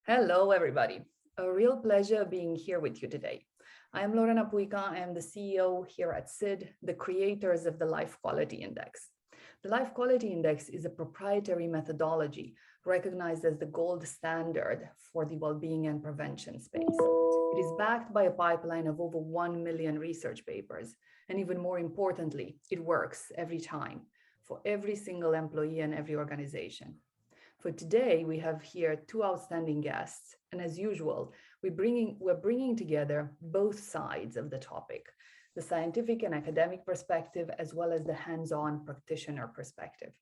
Hello, everybody. A real pleasure being here with you today. I am Lorena Puica. I am the CEO here at SID, the creators of the Life Quality Index. The Life Quality Index is a proprietary methodology recognized as the gold standard for the well-being and prevention space. It is backed by a pipeline of over 1 million research papers. And even more importantly, it works every time for every single employee and every organization. For today, we have here two outstanding guests. And as usual, we're bringing together both sides of the topic, the scientific and academic perspective, as well as the hands-on practitioner perspective.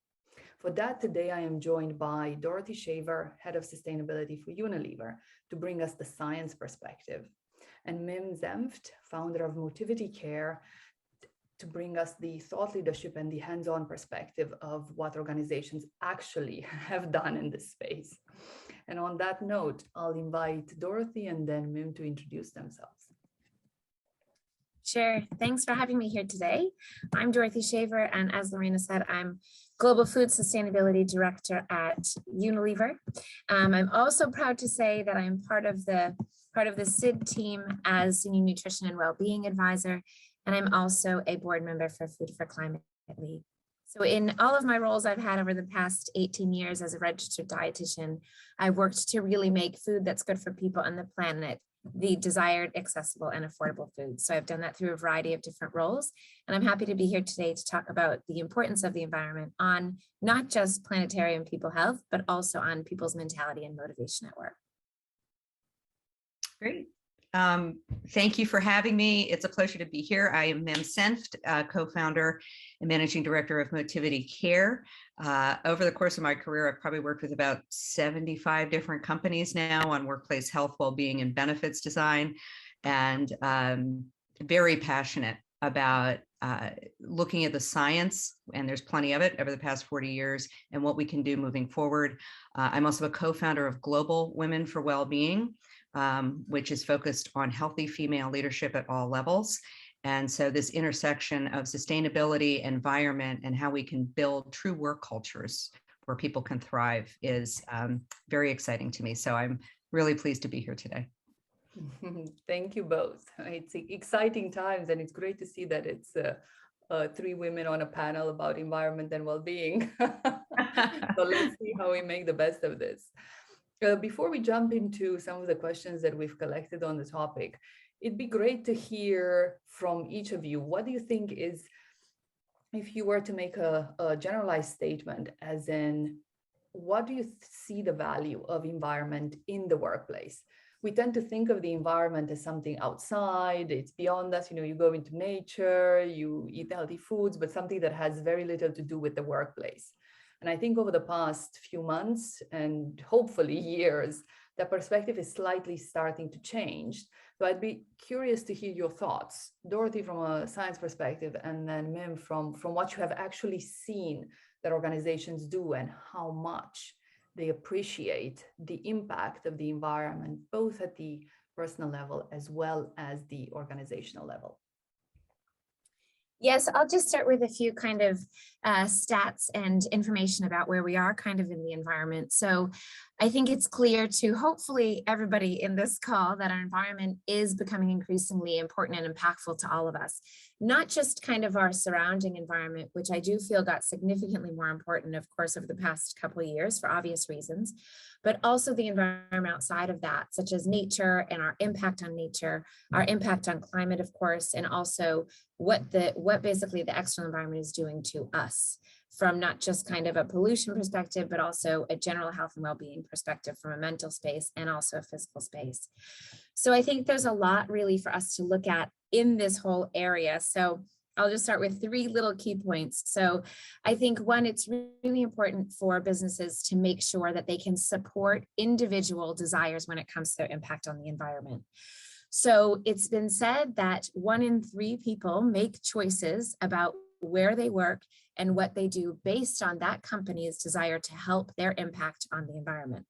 For that, today I am joined by Dorothy Shaver, Head of Sustainability for Unilever, to bring us the science perspective, and Mim Senft, founder of Motivity Care, to bring us the thought leadership and the hands-on perspective of what organizations actually have done in this space. And on that note, I'll invite Dorothy and then Mim to introduce themselves. Sure. Thanks for having me here today. I'm Dorothy Shaver, and as Lorena said, I'm Global Food Sustainability Director at Unilever. I'm also proud to say that I'm part of the SID team as Senior Nutrition and Wellbeing Advisor, and I'm also a board member for Food for Climate League. So in all of my roles I've had over the past 18 years as a registered dietitian, I've worked to really make food that's good for people on the planet the desired, accessible, and affordable food. So I've done that through a variety of different roles. And I'm happy to be here today to talk about the importance of the environment on not just planetary and people health, but also on people's mentality and motivation at work. Great. Thank you for having me. It's a pleasure to be here. I am Mim Senft, co-founder and managing director of Motivity Care. Over the course of my career, I've probably worked with about 75 different companies now on workplace health, well-being, and benefits design, and very passionate about looking at the science, and there's plenty of it over the past 40 years, and what we can do moving forward. I'm also a co-founder of Global Women for Wellbeing, which is focused on healthy female leadership at all levels. And so this intersection of sustainability, environment, and how we can build true work cultures where people can thrive is very exciting to me. So I'm really pleased to be here today. Thank you both. It's exciting times, and it's great to see that it's three women on a panel about environment and well-being. So let's see how we make the best of this. Before we jump into some of the questions that we've collected on the topic, it'd be great to hear from each of you. What do you think is, if you were to make a generalized statement, as in, what do you see the value of environment in the workplace? We tend to think of the environment as something outside, it's beyond us, you go into nature, you eat healthy foods, but something that has very little to do with the workplace. And I think over the past few months and hopefully years, that perspective is slightly starting to change. So I'd be curious to hear your thoughts, Dorothy, from a science perspective, and then Mim from what you have actually seen that organizations do and how much they appreciate the impact of the environment, both at the personal level as well as the organizational level. Yes, I'll just start with a few kind of stats and information about where we are kind of in the environment. So I think it's clear to hopefully everybody in this call that our environment is becoming increasingly important and impactful to all of us, not just kind of our surrounding environment, which I do feel got significantly more important, of course, over the past couple of years for obvious reasons, but also the environment outside of that, such as nature and our impact on nature, our impact on climate, of course, and also what basically the external environment is doing to us from not just kind of a pollution perspective, but also a general health and well-being perspective from a mental space and also a physical space. So I think there's a lot really for us to look at in this whole area. So I'll just start with three little key points. So I think one, it's really important for businesses to make sure that they can support individual desires when it comes to their impact on the environment. So it's been said that 1 in 3 people make choices about where they work and what they do based on that company's desire to help their impact on the environment.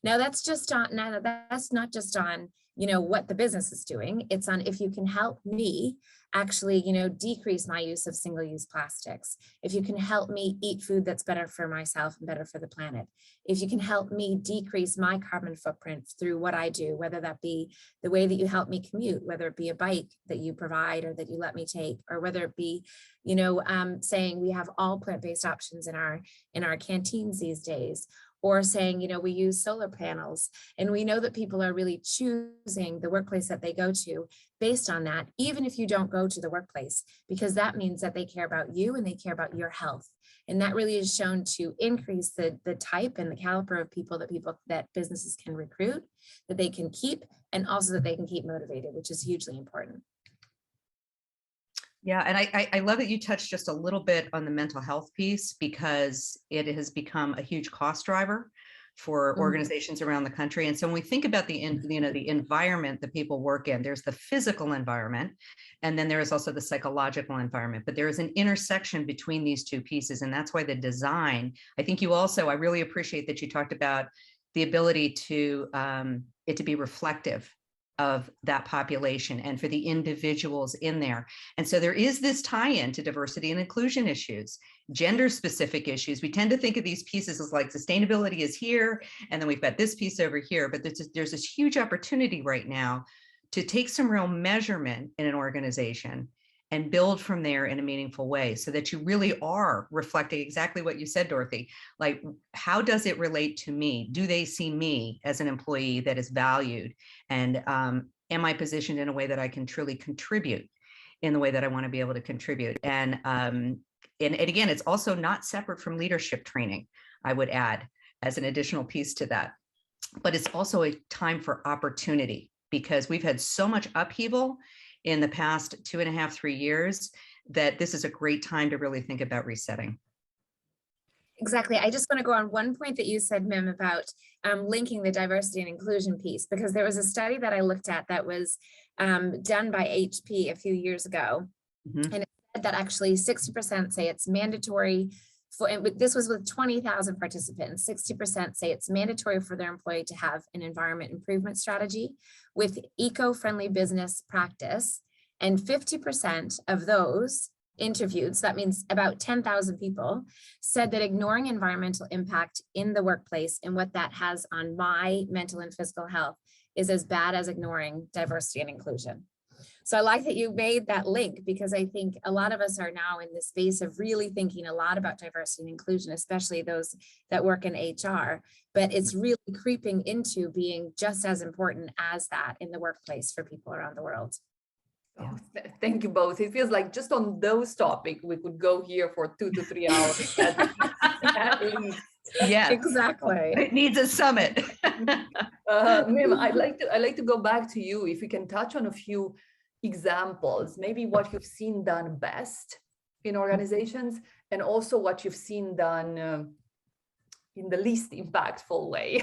Now that's not just on what the business is doing. It's on if you can help me actually, decrease my use of single-use plastics. If you can help me eat food that's better for myself and better for the planet. If you can help me decrease my carbon footprint through what I do, whether that be the way that you help me commute, whether it be a bike that you provide or that you let me take, or whether it be, saying we have all plant-based options in our canteens these days, or saying, we use solar panels, and we know that people are really choosing the workplace that they go to based on that, even if you don't go to the workplace, because that means that they care about you and they care about your health. And that really is shown to increase the type and the caliber of people that businesses can recruit, that they can keep, and also that they can keep motivated, which is hugely important. Yeah, and I love that you touched just a little bit on the mental health piece, because it has become a huge cost driver for organizations around the country. And so when we think about the environment that people work in, there's the physical environment, and then there is also the psychological environment. But there is an intersection between these two pieces, and that's why the design. I think I really appreciate that you talked about the ability to it to be reflective of that population and for the individuals in there. And so there is this tie-in to diversity and inclusion issues, gender specific issues. We tend to think of these pieces as like sustainability is here, and then we've got this piece over here, but there's this huge opportunity right now to take some real measurement in an organization and build from there in a meaningful way, so that you really are reflecting exactly what you said, Dorothy. Like, how does it relate to me? Do they see me as an employee that is valued? And am I positioned in a way that I can truly contribute in the way that I want to be able to contribute? And again, it's also not separate from leadership training, I would add, as an additional piece to that. But it's also a time for opportunity, because we've had so much upheaval in the past 2.5, 3 years, that this is a great time to really think about resetting. Exactly. I just want to go on one point that you said, Mim, about linking the diversity and inclusion piece, because there was a study that I looked at that was done by HP a few years ago. And it said that actually 60% say it's mandatory for, and this was with 20,000 participants, 60% say it's mandatory for their employee to have an environment improvement strategy with eco-friendly business practice. And 50% of those interviewed, so that means about 10,000 people, said that ignoring environmental impact in the workplace and what that has on my mental and physical health is as bad as ignoring diversity and inclusion. So I like that you made that link, because I think a lot of us are now in the space of really thinking a lot about diversity and inclusion, especially those that work in HR, but it's really creeping into being just as important as that in the workplace for people around the world. Oh, thank you both. It feels like just on those topics, we could go here for 2 to 3 hours at least. Yeah, exactly. It needs a summit. Mim, I'd like to go back to you. If you can touch on a few examples, maybe what you've seen done best in organizations, and also what you've seen done in the least impactful way.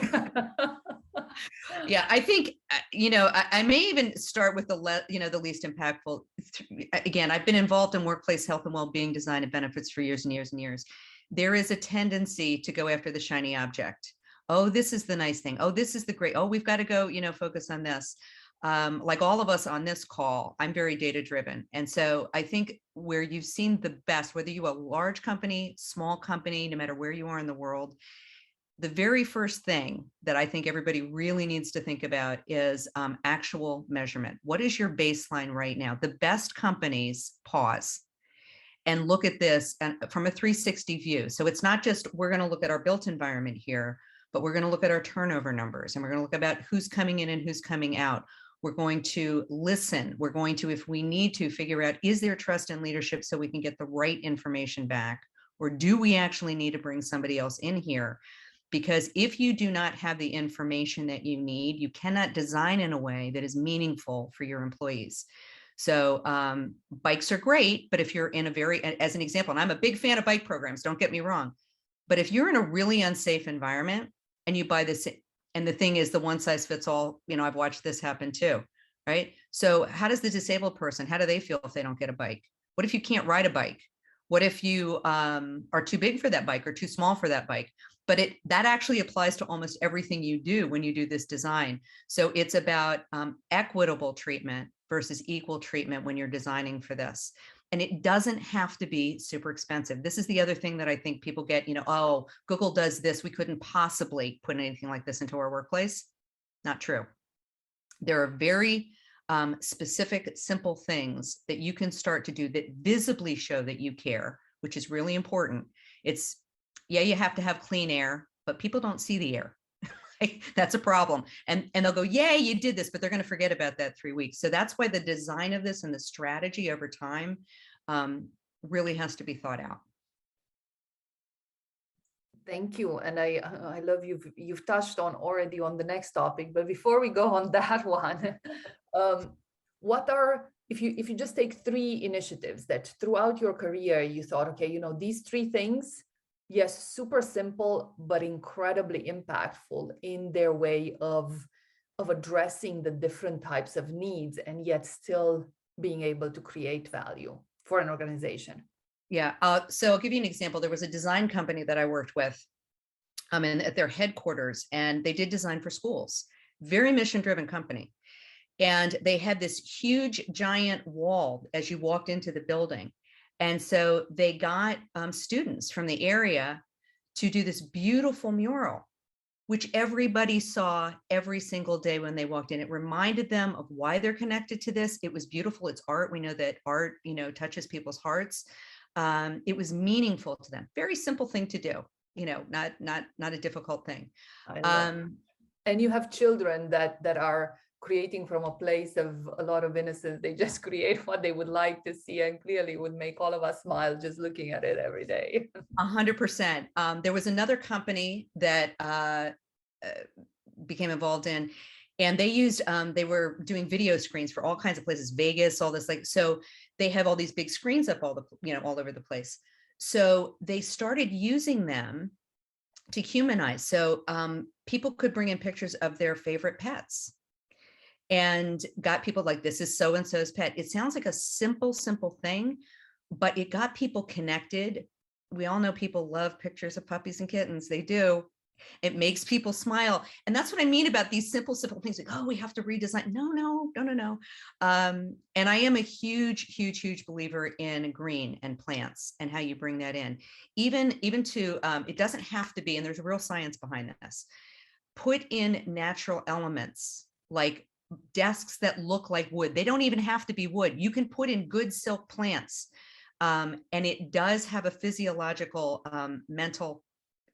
Yeah, I think, I may even start with the least impactful. Again, I've been involved in workplace health and well-being design and benefits for years and years and years. There is a tendency to go after the shiny object. Oh, this is the nice thing. Oh, this is the great. Oh, we've got to go, focus on this. Like all of us on this call, I'm very data driven. And so I think where you've seen the best, whether you're a large company, small company, no matter where you are in the world, the very first thing that I think everybody really needs to think about is actual measurement. What is your baseline right now? The best companies pause and look at this and from a 360 view. So it's not just, we're going to look at our built environment here, but we're going to look at our turnover numbers, and we're going to look about who's coming in and who's coming out. We're going to listen. We're going to, if we need to, figure out, is there trust in leadership so we can get the right information back? Or do we actually need to bring somebody else in here? Because if you do not have the information that you need, you cannot design in a way that is meaningful for your employees. So bikes are great, but if you're in as an example, and I'm a big fan of bike programs, don't get me wrong, but if you're in a really unsafe environment and you buy this, and the thing is the one size fits all, I've watched this happen too, right? So how does the disabled person, how do they feel if they don't get a bike? What if you can't ride a bike? What if you are too big for that bike or too small for that bike? But that actually applies to almost everything you do when you do this design. So it's about equitable treatment versus equal treatment when you're designing for this. And it doesn't have to be super expensive. This is the other thing that I think people get, oh, Google does this. We couldn't possibly put anything like this into our workplace. Not true. There are very specific, simple things that you can start to do that visibly show that you care, which is really important. Yeah, you have to have clean air, but people don't see the air. That's a problem. And they'll go, yay, you did this, but they're going to forget about that 3 weeks. So that's why the design of this and the strategy over time really has to be thought out. Thank you. And I love you've touched on already on the next topic, but before we go on that one, what are, if you just take 3 initiatives that throughout your career you thought, okay, these 3 things, yes, super simple, but incredibly impactful in their way of addressing the different types of needs and yet still being able to create value for an organization. Yeah. So I'll give you an example. There was a design company that I worked with at their headquarters, and they did design for schools, very mission-driven company. And they had this huge, giant wall as you walked into the building. And so they got students from the area to do this beautiful mural, which everybody saw every single day when they walked in. It reminded them of why they're connected to this. It was beautiful. It's art. We know that art, touches people's hearts. It was meaningful to them. Very simple thing to do, not a difficult thing. And you have children that are creating from a place of a lot of innocence. They just create what they would like to see, and clearly would make all of us smile just looking at it every day. 100%. There was another company that became involved in, and they were doing video screens for all kinds of places, Vegas, all this, so they have all these big screens up all over the place. So they started using them to humanize. So people could bring in pictures of their favorite pets, and got people like, this is so-and-so's pet. It sounds like a simple thing, but it got people connected. We all know people love pictures of puppies and kittens. They do. It makes people smile. And that's what I mean about these simple things, like, oh, we have to redesign. No. And I am a huge believer in green and plants and how you bring that in. Even to, it doesn't have to be, and there's real science behind this, put in natural elements like desks that look like wood. They don't even have to be wood. You can put in good silk plants. And it does have a physiological, mental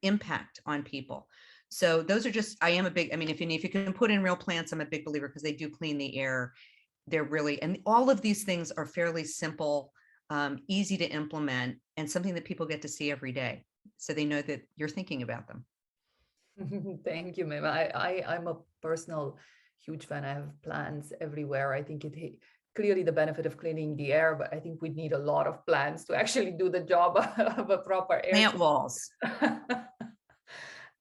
impact on people. So those are just, I am a big, if you can put in real plants, I'm a big believer because they do clean the air. They're really, and all of these things are fairly simple, easy to implement, and something that people get to see every day. So they know that you're thinking about them. Thank you, Mim. I'm a personal huge fan. I have plants everywhere. I think clearly the benefit of cleaning the air, but I think we need a lot of plants to actually do the job of a proper air. Plant walls.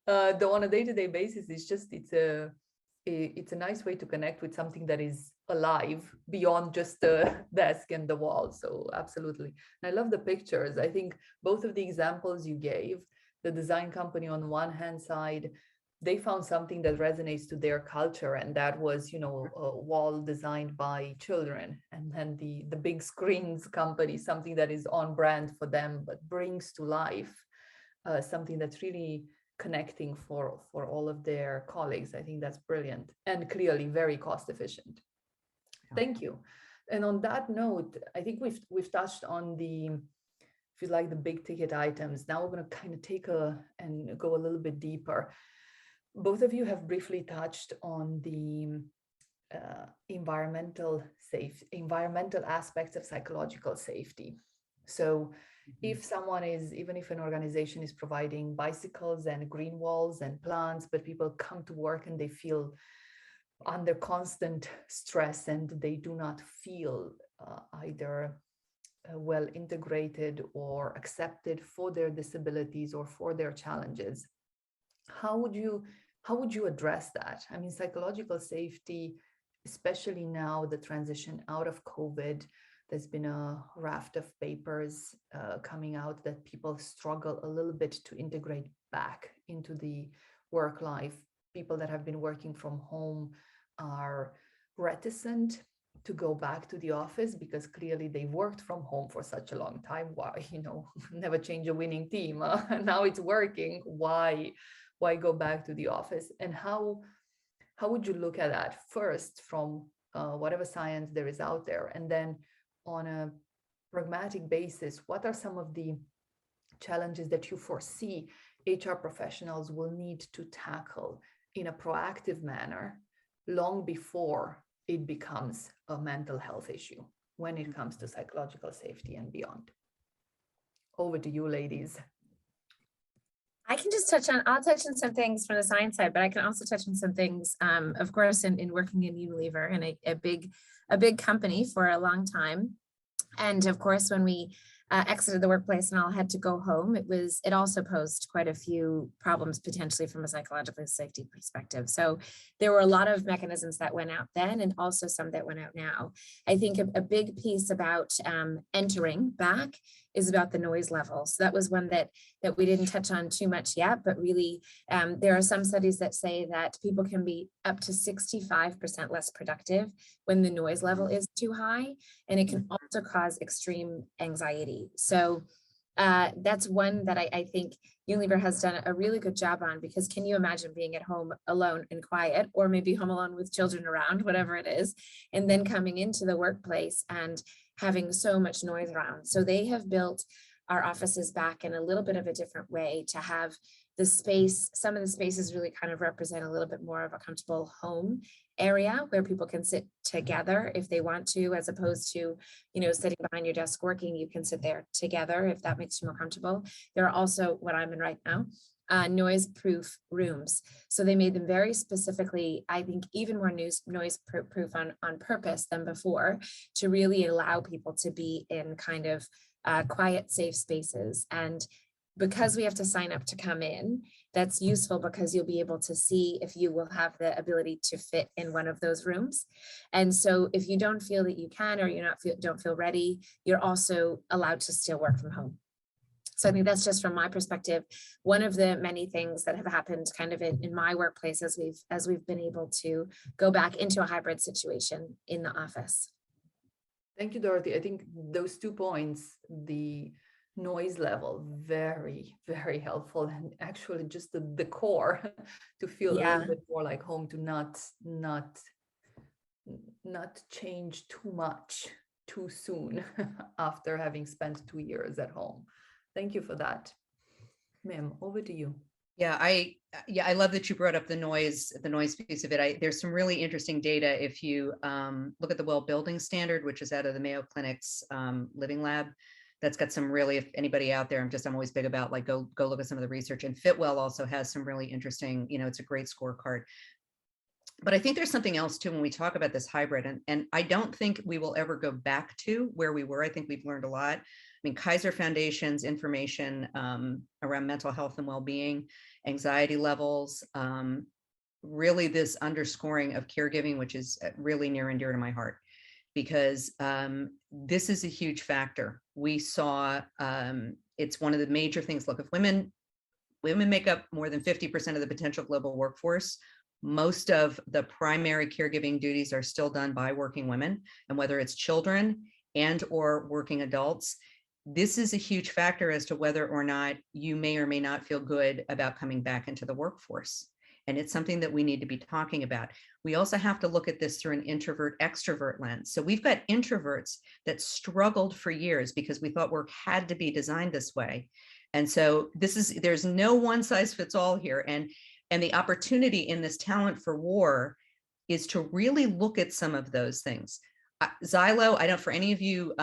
Though on a day-to-day basis, it's a nice way to connect with something that is alive beyond just the desk and the wall. So absolutely. And I love the pictures. I think both of the examples you gave, the design company on one hand side, they found something that resonates to their culture, and that was, a wall designed by children. And then the big screens company, something that is on brand for them, but brings to life something that's really connecting for all of their colleagues. I think that's brilliant and clearly very cost efficient. Thank you. And on that note, I think we've touched on if you like, the big ticket items. Now we're going to kind of and go a little bit deeper. Both of you have briefly touched on the environmental aspects of psychological safety. So if even if an organization is providing bicycles and green walls and plants, but people come to work and they feel under constant stress and they do not feel either well integrated or accepted for their disabilities or for their challenges, how would you address that? Psychological safety, especially now, the transition out of COVID, There's been a raft of papers coming out that people struggle a little bit to integrate back into the work life. People that have been working from home are reticent to go back to the office because clearly they've worked from home for such a long time. Why, never change a winning team. Now it's working. Why go back to the office? And how would you look at that first from whatever science there is out there, and then on a pragmatic basis, what are some of the challenges that you foresee HR professionals will need to tackle in a proactive manner long before it becomes a mental health issue when it comes to psychological safety and beyond? Over to you, ladies. I can just I'll touch on some things from the science side, but I can also touch on some things, of course, in working in Unilever, and a big company for a long time. And of course, when we exited the workplace and all had to go home, it also posed quite a few problems potentially from a psychological safety perspective. So there were a lot of mechanisms that went out then, and also some that went out now. I think a big piece about entering back is about the noise level. So that was one that we didn't touch on too much yet, but really there are some studies that say that people can be up to 65% less productive when the noise level is too high, and it can also cause extreme anxiety. So that's one that I think Unilever has done a really good job on, because can you imagine being at home alone and quiet, or maybe home alone with children around, whatever it is, and then coming into the workplace and having so much noise around. So they have built our offices back in a little bit of a different way to have the space. Some of the spaces really kind of represent a little bit more of a comfortable home area where people can sit together if they want to, as opposed to, sitting behind your desk working. You can sit there together if that makes you more comfortable. There are also, what I'm in right now, noise-proof rooms. So they made them very specifically, I think, even more noise-proof on purpose than before, to really allow people to be in kind of quiet, safe spaces. And because we have to sign up to come in, that's useful because you'll be able to see if you will have the ability to fit in one of those rooms. And so if you don't feel that you can, or don't feel ready, you're also allowed to still work from home. So I think that's just from my perspective, one of the many things that have happened kind of in my workplace as we've been able to go back into a hybrid situation in the office. Thank you, Dorothy. I think those 2 points, the noise level, very, very helpful, and actually just the core to feel a little bit more like home, to not change too much too soon after having spent 2 years at home. Thank you for that. Mim, over to you. Yeah, I love that you brought up the noise piece of it. There's some really interesting data. If you look at the Well Building Standard, which is out of the Mayo Clinic's Living Lab, that's got some really, if anybody out there, I'm always big about, like, go look at some of the research. And Fitwel also has some really interesting, it's a great scorecard. But I think there's something else too when we talk about this hybrid, and I don't think we will ever go back to where we were. I think we've learned a lot. I mean, Kaiser Foundation's information around mental health and well-being, anxiety levels, really this underscoring of caregiving, which is really near and dear to my heart, because this is a huge factor. We saw it's one of the major things. Look, if women make up more than 50% of the potential global workforce, most of the primary caregiving duties are still done by working women, and whether it's children and or working adults, this is a huge factor as to whether or not you may or may not feel good about coming back into the workforce. And it's something that we need to be talking about. We also have to look at this through an introvert-extrovert lens. So we've got introverts that struggled for years because we thought work had to be designed this way. And so there's no one size fits all here. And the opportunity in this talent for war is to really look at some of those things. Xylo, I don't, for any of you,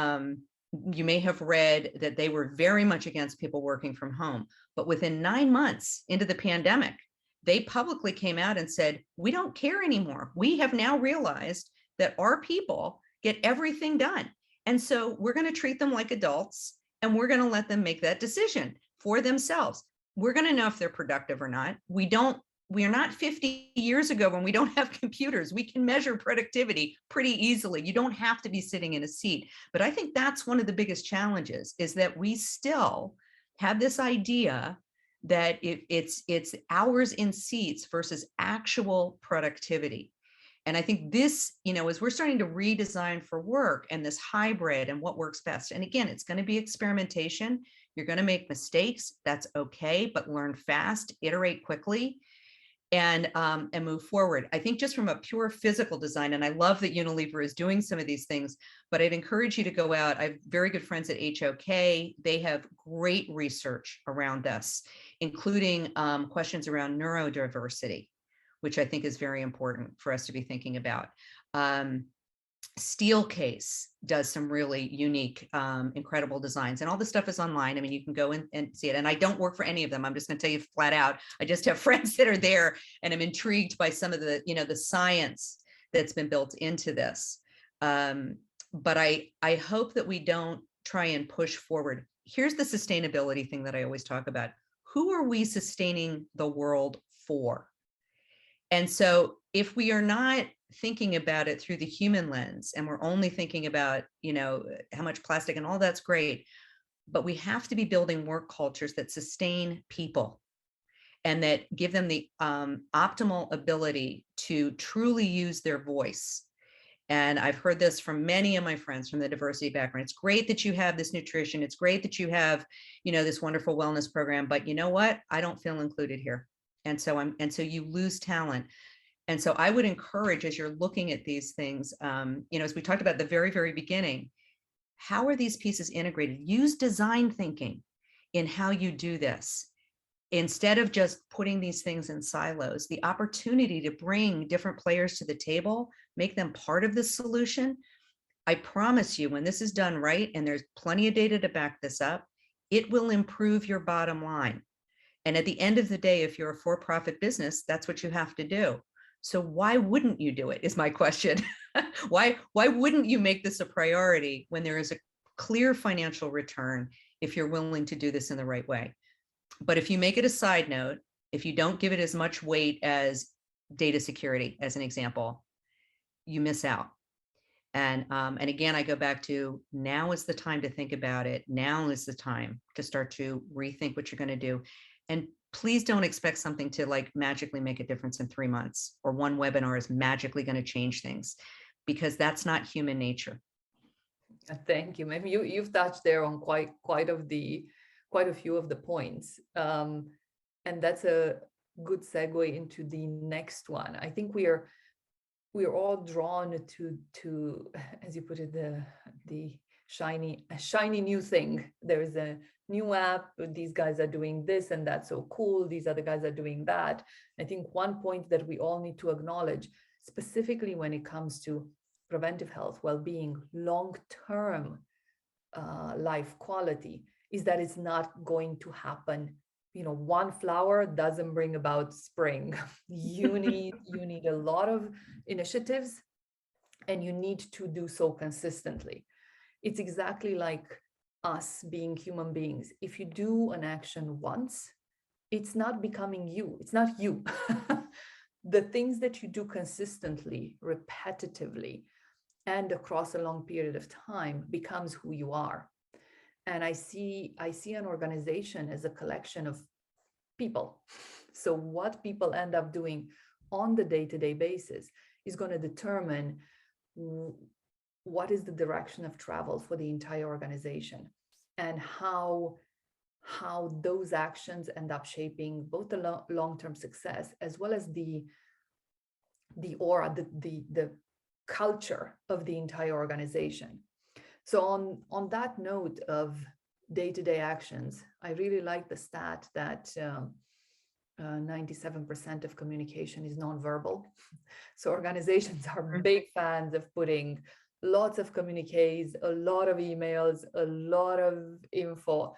you may have read that they were very much against people working from home, but within 9 months into the pandemic, they publicly came out and said, we don't care anymore. We have now realized that our people get everything done. And so we're going to treat them like adults, and we're going to let them make that decision for themselves. We're going to know if they're productive or not. We don't we are not 50 years ago when we don't have computers. We can measure productivity pretty easily. You don't have to be sitting in a seat. But I think that's one of the biggest challenges, is that we still have this idea that it's hours in seats versus actual productivity. And I think this, as we're starting to redesign for work and this hybrid and what works best. And again, it's going to be experimentation. You're going to make mistakes. That's okay, but learn fast, iterate quickly, and move forward. I think just from a pure physical design, and I love that Unilever is doing some of these things, but I'd encourage you to go out. I have very good friends at HOK. They have great research around this, including questions around neurodiversity, which I think is very important for us to be thinking about. Steelcase does some really unique, incredible designs, and all this stuff is online. I mean, you can go in and see it. And I don't work for any of them. I'm just going to tell you flat out. I just have friends that are there, and I'm intrigued by some of the, the science that's been built into this. But I hope that we don't try and push forward. Here's the sustainability thing that I always talk about. Who are we sustaining the world for? And so if we are not thinking about it through the human lens, and we're only thinking about, how much plastic, and all that's great, but we have to be building work cultures that sustain people and that give them the optimal ability to truly use their voice. And I've heard this from many of my friends from the diversity background. It's great that you have this nutrition. It's great that you have, this wonderful wellness program, but you know what? I don't feel included here. And so you lose talent. And so I would encourage, as you're looking at these things, as we talked about at the very, very beginning, how are these pieces integrated? Use design thinking in how you do this. Instead of just putting these things in silos, the opportunity to bring different players to the table, make them part of the solution. I promise you, when this is done right, and there's plenty of data to back this up, it will improve your bottom line. And at the end of the day, if you're a for-profit business, that's what you have to do. So why wouldn't you do it, is my question. Why wouldn't you make this a priority when there is a clear financial return if you're willing to do this in the right way? But if you make it a side note, if you don't give it as much weight as data security, as an example, you miss out. And again, I go back to, now is the time to think about it. Now is the time to start to rethink what you're going to do. And please don't expect something to magically make a difference in 3 months, or one webinar is magically going to change things, because that's not human nature. Thank you. Maybe you've touched there on quite a few of the points. And that's a good segue into the next one. I think we are all drawn to, as you put it, the shiny new thing. There's a new app, these guys are doing this and that's so cool, these other guys are doing that. I think one point that we all need to acknowledge, specifically when it comes to preventive health, well-being, long-term life quality, is that it's not going to happen. One flower doesn't bring about spring. You need a lot of initiatives, and you need to do so consistently. It's exactly like us being human beings. If you do an action once, it's not becoming you. It's not you. The things that you do consistently, repetitively, and across a long period of time becomes who you are. And I see an organization as a collection of people. So what people end up doing on the day-to-day basis is going to determine what is the direction of travel for the entire organization, and how those actions end up shaping both the long-term success as well as the aura, the culture of the entire organization. So on that note of day-to-day actions, I really like the stat that 97% of communication is nonverbal. So organizations are big fans of putting lots of communiques, a lot of emails, a lot of info.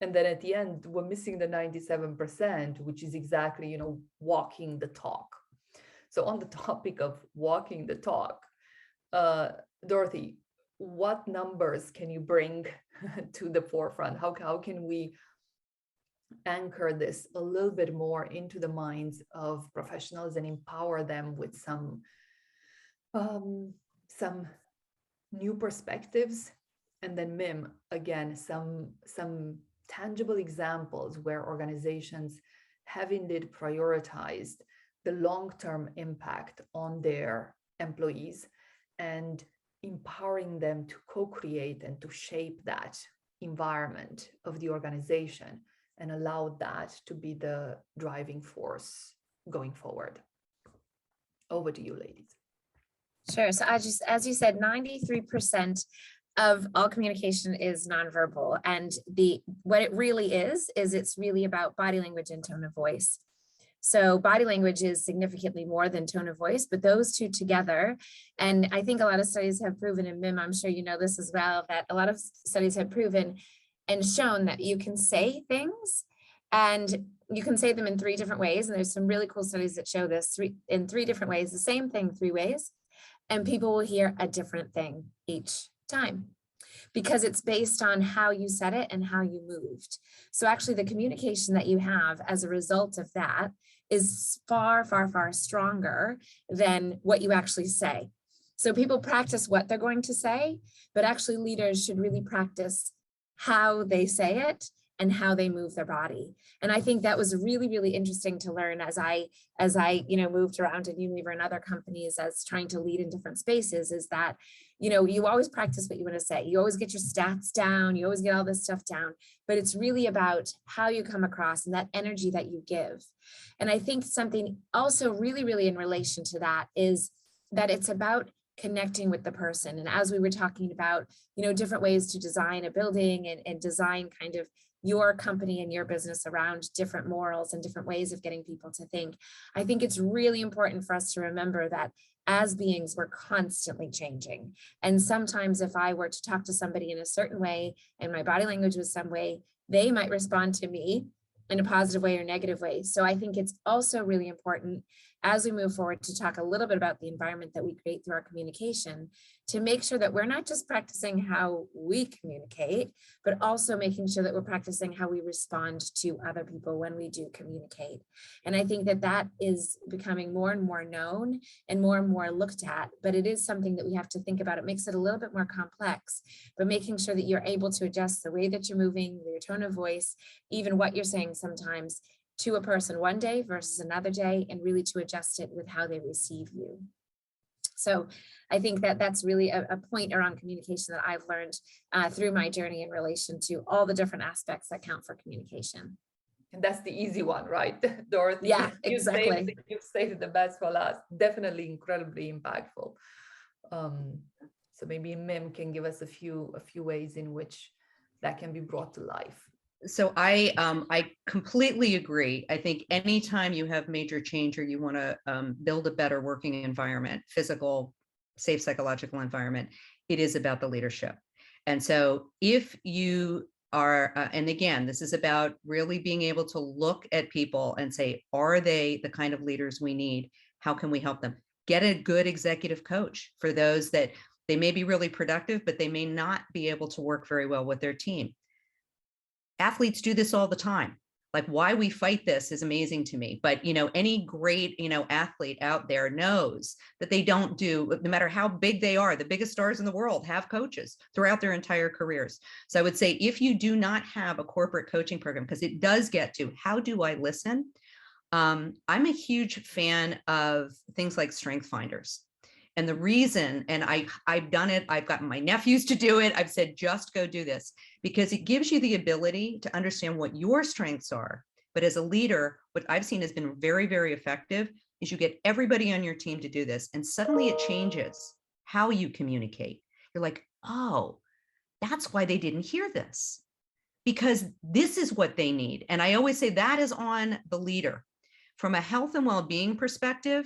And then at the end, we're missing the 97%, which is exactly, walking the talk. So on the topic of walking the talk, Dorothy, what numbers can you bring to the forefront? How can we anchor this a little bit more into the minds of professionals and empower them with some new perspectives. And then Mim, again, some tangible examples where organizations have indeed prioritized the long-term impact on their employees and empowering them to co-create and to shape that environment of the organization and allow that to be the driving force going forward. Over to you, ladies. Sure. So as you said, 93% of all communication is nonverbal. And what it really is it's really about body language and tone of voice. So body language is significantly more than tone of voice, but those two together, and I think a lot of studies have proven, and Mim, I'm sure you know this as well, that a lot of studies have proven and shown that you can say things and you can say them in 3 different ways. And there's some really cool studies that show this in 3 different ways, the same thing 3 ways. And people will hear a different thing each time because it's based on how you said it and how you moved. So actually the communication that you have as a result of that is far, far, far stronger than what you actually say. So people practice what they're going to say, but actually leaders should really practice how they say it and how they move their body. And I think that was really, really interesting to learn as I moved around in Unilever and other companies as trying to lead in different spaces, is that, you always practice what you want to say. You always get your stats down, you always get all this stuff down, but it's really about how you come across and that energy that you give. And I think something also really, really in relation to that is that it's about connecting with the person. And as we were talking about, different ways to design a building and design kind of your company and your business around different morals and different ways of getting people to think, I think it's really important for us to remember that as beings, we're constantly changing. And sometimes if I were to talk to somebody in a certain way and my body language was some way, they might respond to me in a positive way or negative way. So I think it's also really important as we move forward to talk a little bit about the environment that we create through our communication, to make sure that we're not just practicing how we communicate, but also making sure that we're practicing how we respond to other people when we do communicate. And I think that that is becoming more and more known and more looked at, but it is something that we have to think about. It makes it a little bit more complex, but making sure that you're able to adjust the way that you're moving, your tone of voice, even what you're saying sometimes, to a person one day versus another day, and really to adjust it with how they receive you. So I think that that's really a point around communication that I've learned through my journey in relation to all the different aspects that count for communication. And that's the easy one, right, Dorothy? Yeah, exactly. You've saved the best for last. Definitely incredibly impactful. So maybe Mim can give us a few ways in which that can be brought to life. So I completely agree. I think anytime you have major change or you want to build a better working environment, physical, safe psychological environment, it is about the leadership. And so if you are, and again, this is about really being able to look at people and say, are they the kind of leaders we need? How can we help them? Get a good executive coach for those that they may be really productive, but they may not be able to work very well with their team. Athletes do this all the time. Like, why we fight this is amazing to me. But, any great, athlete out there knows that they don't do, no matter how big they are, the biggest stars in the world have coaches throughout their entire careers. So I would say if you do not have a corporate coaching program, because it does get to, how do I listen? I'm a huge fan of things like strength finders. And the reason, and I've done it, I've gotten my nephews to do it. I've said, just go do this, because it gives you the ability to understand what your strengths are. But as a leader, what I've seen has been very, very effective is you get everybody on your team to do this. And suddenly it changes how you communicate. You're like, oh, that's why they didn't hear this, because this is what they need. And I always say that is on the leader. From a health and well-being perspective,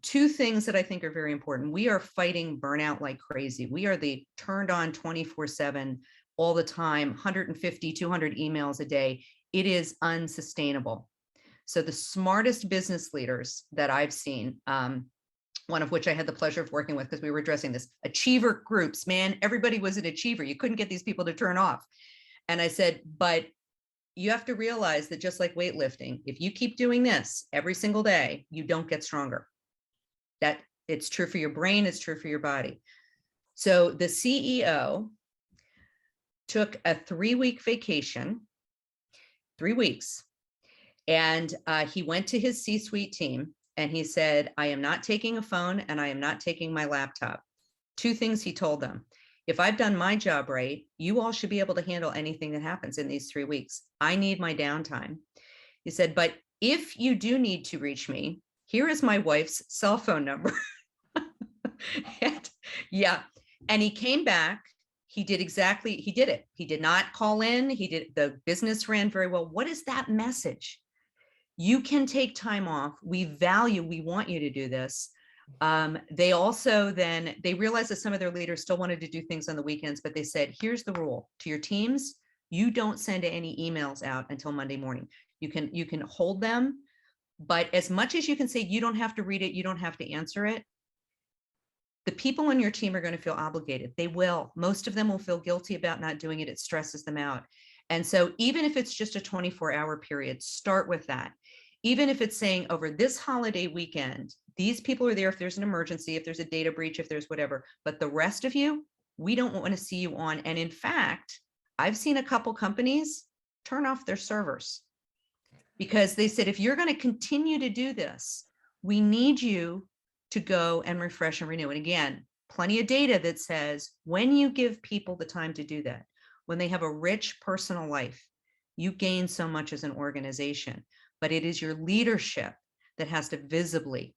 2 things that I think are very important. We are fighting burnout like crazy. We are the turned on 24/7 all the time, 150, 200 emails a day. It is unsustainable. So the smartest business leaders that I've seen, one of which I had the pleasure of working with because we were addressing this, achiever groups, man, everybody was an achiever. You couldn't get these people to turn off. And I said, but you have to realize that just like weightlifting, if you keep doing this every single day, you don't get stronger. That it's true for your brain, it's true for your body. So the CEO took a 3-week vacation, 3 weeks, and he went to his C-suite team and he said, I am not taking a phone and I am not taking my laptop. 2 things he told them. If I've done my job right, you all should be able to handle anything that happens in these 3 weeks. I need my downtime. He said, but if you do need to reach me, here is my wife's cell phone number. And, yeah. And he came back. He did it. He did not call in. The business ran very well. What is that message? You can take time off. We want you to do this. They also they realized that some of their leaders still wanted to do things on the weekends, but they said, here's the rule to your teams. You don't send any emails out until Monday morning. You can hold them, but as much as you can say, you don't have to read it, you don't have to answer it. The people on your team are going to feel obligated. They will. Most of them will feel guilty about not doing it. It stresses them out. And so even if it's just a 24-hour period, start with that. Even if it's saying over this holiday weekend, these people are there if there's an emergency, if there's a data breach, if there's whatever, but the rest of you, we don't want to see you on. And in fact, I've seen a couple companies turn off their servers because they said, if you're going to continue to do this, we need you to go and refresh and renew. And again, plenty of data that says when you give people the time to do that, when they have a rich personal life, you gain so much as an organization, but it is your leadership that has to visibly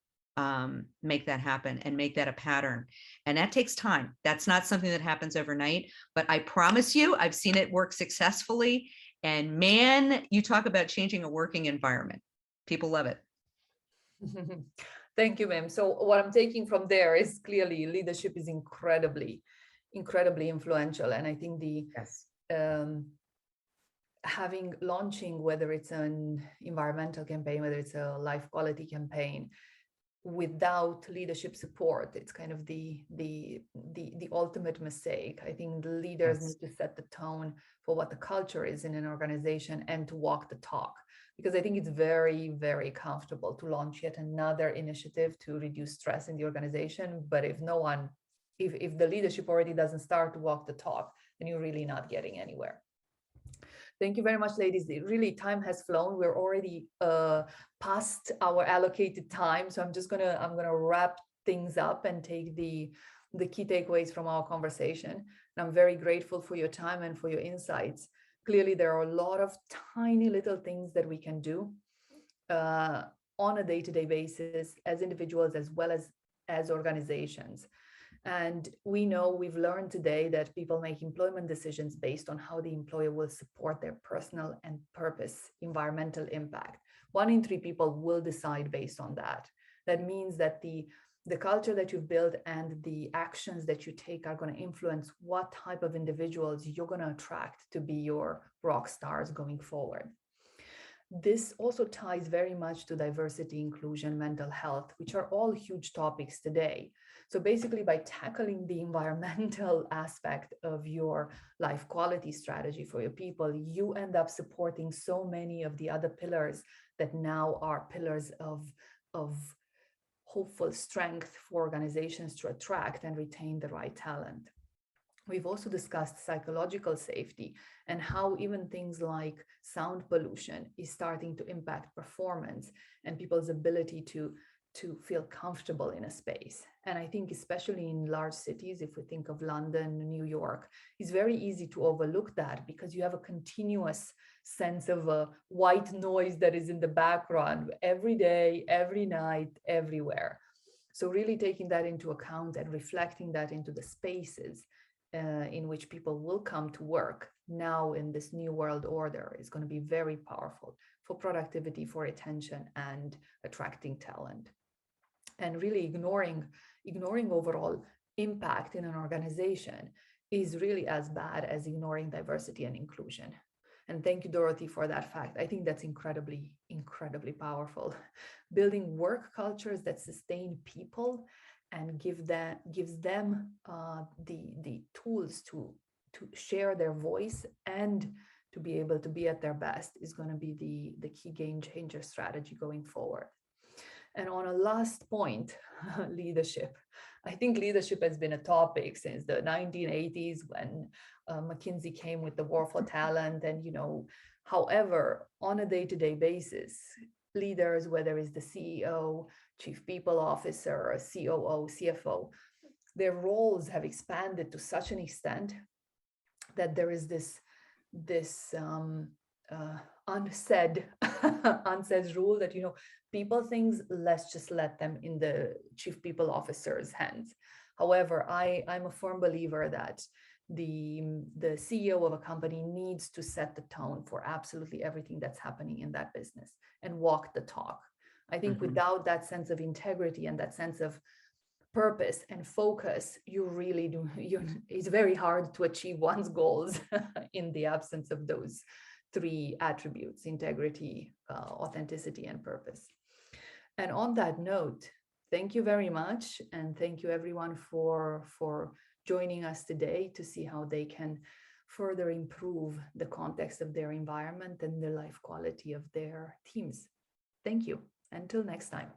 make that happen and make that a pattern. And that takes time. That's not something that happens overnight, but I promise you, I've seen it work successfully. And man, you talk about changing a working environment. People love it. Thank you, ma'am. So what I'm taking from there is clearly leadership is incredibly influential. And I think Yes. Launching, whether it's an environmental campaign, whether it's a life quality campaign, without leadership support, it's kind of the ultimate mistake. I think the leaders Yes. need to set the tone for what the culture is in an organization and to walk the talk. Because I think it's very, very comfortable to launch yet another initiative to reduce stress in the organization. But if the leadership already doesn't start to walk the talk, then you're really not getting anywhere. Thank you very much, ladies. Really, time has flown. We're already past our allocated time. So I'm gonna wrap things up and take the key takeaways from our conversation. And I'm very grateful for your time and for your insights. Clearly, there are a lot of tiny little things that we can do on a day-to-day basis as individuals as well as organizations. And we've learned today that people make employment decisions based on how the employer will support their personal and purpose environmental impact. 1 in 3 people will decide based on that. That means that the culture that you've built and the actions that you take are going to influence what type of individuals you're going to attract to be your rock stars going forward. This also ties very much to diversity, inclusion, mental health, which are all huge topics today. So basically, by tackling the environmental aspect of your life quality strategy for your people, you end up supporting so many of the other pillars that now are pillars of hopeful strength for organizations to attract and retain the right talent. We've also discussed psychological safety and how even things like sound pollution is starting to impact performance and people's ability to feel comfortable in a space. And I think especially in large cities, if we think of London, New York, it's very easy to overlook that because you have a continuous sense of a white noise that is in the background every day, every night, everywhere. So really taking that into account and reflecting that into the spaces in which people will come to work now in this new world order is going to be very powerful for productivity, for retention, and attracting talent. And really ignoring overall impact in an organization is really as bad as ignoring diversity and inclusion. And thank you, Dorothy, for that fact. I think that's incredibly, incredibly powerful. Building work cultures that sustain people and gives them the tools to share their voice and to be able to be at their best is going to be the key game changer strategy going forward. And on a last point, leadership. I think leadership has been a topic since the 1980s when McKinsey came with the war for talent. And, however, on a day-to-day basis, leaders, whether it's the CEO, chief people officer, COO, CFO, their roles have expanded to such an extent that there is this unsaid unsaid rule that people things, let's just let them in the chief people officer's hands. However, I'm a firm believer that the CEO of a company needs to set the tone for absolutely everything that's happening in that business and walk the talk. I think without that sense of integrity and that sense of purpose and focus, it's very hard to achieve one's goals in the absence of those three attributes: integrity, authenticity, and purpose. And on that note, thank you very much. And thank you everyone for joining us today to see how they can further improve the context of their environment and the life quality of their teams. Thank you. Until next time.